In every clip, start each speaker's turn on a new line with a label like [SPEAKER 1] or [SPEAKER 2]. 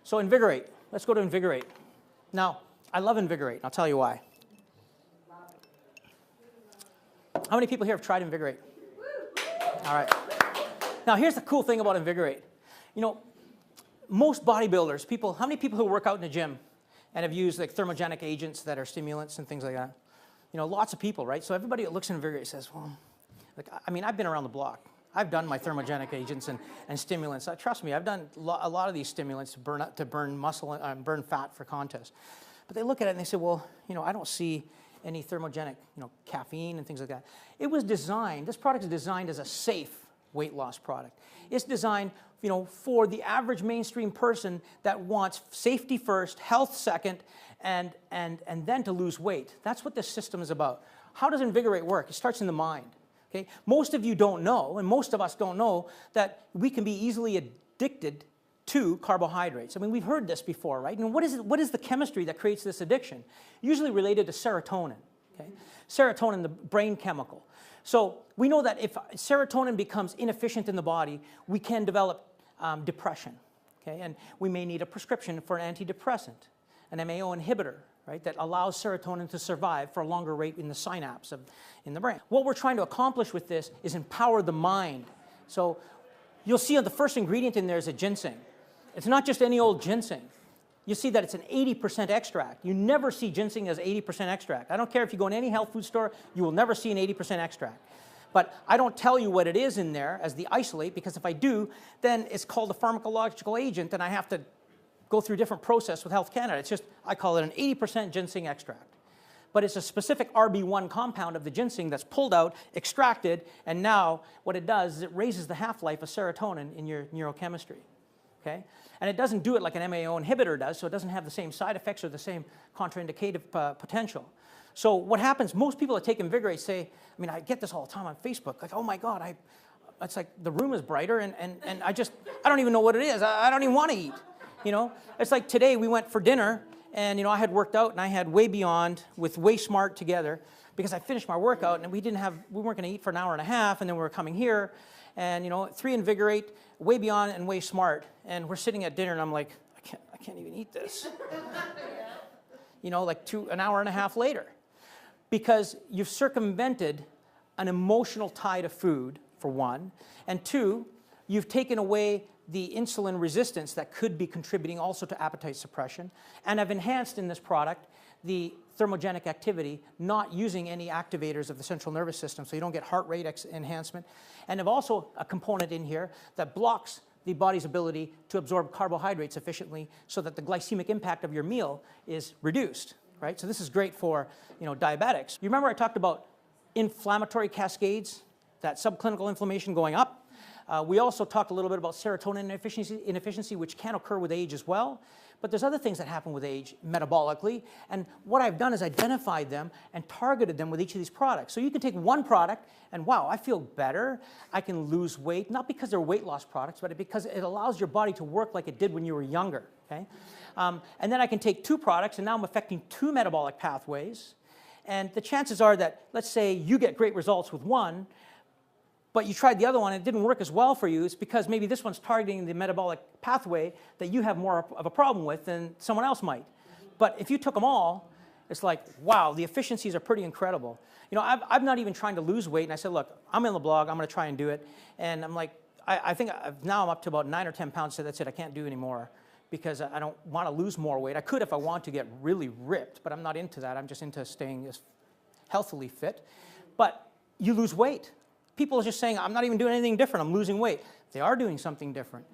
[SPEAKER 1] So Invigorate. Let's go to Invigorate. Now, I love Invigorate, and I'll tell you why. How many people here have tried Invigorate? All right. Now, here's the cool thing about Invigorate. You know, most bodybuilders, people, how many people who work out in the gym and have used like thermogenic agents that are stimulants and things like that? You know, lots of people, right? So everybody that looks at Invigorate says, well, like, I mean, I've been around the block. I've done my thermogenic agents and stimulants. Trust me, I've done a lot of these stimulants to burn muscle and burn fat for contests. But they look at it and they say, well, you know, I don't see any thermogenic, you know, caffeine and things like that. It was designed, this product is designed as a safe weight loss product. It's designed, you know, for the average mainstream person that wants safety first, health second, and then to lose weight. That's what this system is about. How does Invigorate work? It starts in the mind. Okay? Most of you don't know, and most of us don't know, that we can be easily addicted to carbohydrates. I mean, we've heard this before, right? And what is the chemistry that creates this addiction? Usually related to serotonin. Okay? Serotonin, the brain chemical. So we know that if serotonin becomes inefficient in the body, we can develop depression. Okay? And we may need a prescription for an antidepressant, an MAO inhibitor, right, that allows serotonin to survive for a longer rate in the synapse in the brain. What we're trying to accomplish with this is empower the mind. So you'll see the first ingredient in there is a ginseng. It's not just any old ginseng. You see that it's an 80% extract. You never see ginseng as 80% extract. I don't care if you go in any health food store, you will never see an 80% extract. But I don't tell you what it is in there as the isolate, because if I do, then it's called a pharmacological agent, and I have to go through a different process with Health Canada. It's just, I call it an 80% ginseng extract. But it's a specific RB1 compound of the ginseng that's pulled out, extracted, and now what it does is it raises the half-life of serotonin in your neurochemistry. Okay? And it doesn't do it like an MAO inhibitor does, so it doesn't have the same side effects or the same contraindicative potential. So what happens, most people that take Invigorate say, I mean, I get this all the time on Facebook, like, oh my God, it's like the room is brighter, and I don't even know what it is. I don't even want to eat. You know, it's like today we went for dinner, and, you know, I had worked out, and I had Whey Beyond with Whey Smart together because I finished my workout, and we weren't going to eat for an hour and a half, and then we were coming here, and, you know, 3 Invigorate, Whey Beyond, and Whey Smart, and we're sitting at dinner, and I'm like, I can't even eat this. You know, like an hour and a half later, because you've circumvented an emotional tie to food, for one, and two, you've taken away the insulin resistance that could be contributing also to appetite suppression, and have enhanced in this product the thermogenic activity, not using any activators of the central nervous system, so you don't get heart rate enhancement, and have also a component in here that blocks the body's ability to absorb carbohydrates efficiently so that the glycemic impact of your meal is reduced, right? So this is great for, you know, diabetics. You remember I talked about inflammatory cascades, that subclinical inflammation going up? We also talked a little bit about serotonin inefficiency, which can occur with age as well. But there's other things that happen with age metabolically. And what I've done is identified them and targeted them with each of these products. So you can take one product and, wow, I feel better. I can lose weight, not because they're weight loss products, but because it allows your body to work like it did when you were younger. Okay? And then I can take 2 products, and now I'm affecting 2 metabolic pathways. And the chances are that, let's say you get great results with one, but you tried the other one and it didn't work as well for you, it's because maybe this one's targeting the metabolic pathway that you have more of a problem with than someone else might. But if you took them all, it's like, wow, the efficiencies are pretty incredible. You know, I'm not even trying to lose weight, and I said, look, I'm in the blog, I'm going to try and do it. And I'm like, I think now I'm up to about 9 or 10 pounds, so that's it, I can't do anymore because I don't want to lose more weight. I could if I want to get really ripped, but I'm not into that. I'm just into staying healthily fit. But you lose weight. People are just saying, I'm not even doing anything different, I'm losing weight. They are doing something different.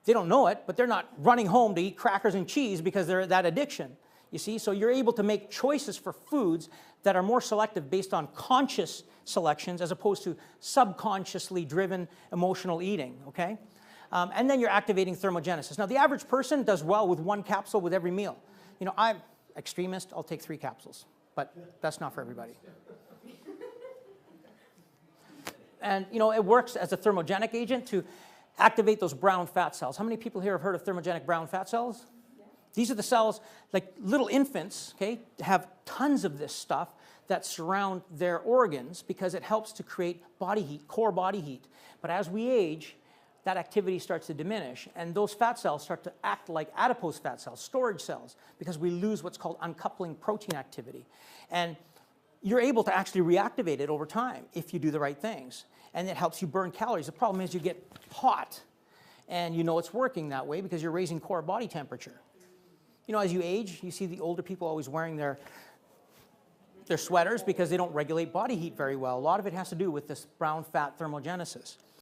[SPEAKER 1] They don't know it, but they're not running home to eat crackers and cheese because they're that addiction. You see, so you're able to make choices for foods that are more selective based on conscious selections as opposed to subconsciously driven emotional eating, okay? And then you're activating thermogenesis. Now, the average person does well with 1 capsule with every meal. You know, I'm extremist, I'll take 3 capsules, but that's not for everybody. And, you know, it works as a thermogenic agent to activate those brown fat cells. How many people here have heard of thermogenic brown fat cells? Yeah. These are the cells, like little infants, okay, have tons of this stuff that surround their organs because it helps to create body heat, core body heat. But as we age, that activity starts to diminish, and those fat cells start to act like adipose fat cells, storage cells, because we lose what's called uncoupling protein activity. And you're able to actually reactivate it over time if you do the right things, and it helps you burn calories. The problem is you get hot, and you know it's working that way because you're raising core body temperature. You know, as you age, you see the older people always wearing their sweaters because they don't regulate body heat very well. A lot of it has to do with this brown fat thermogenesis.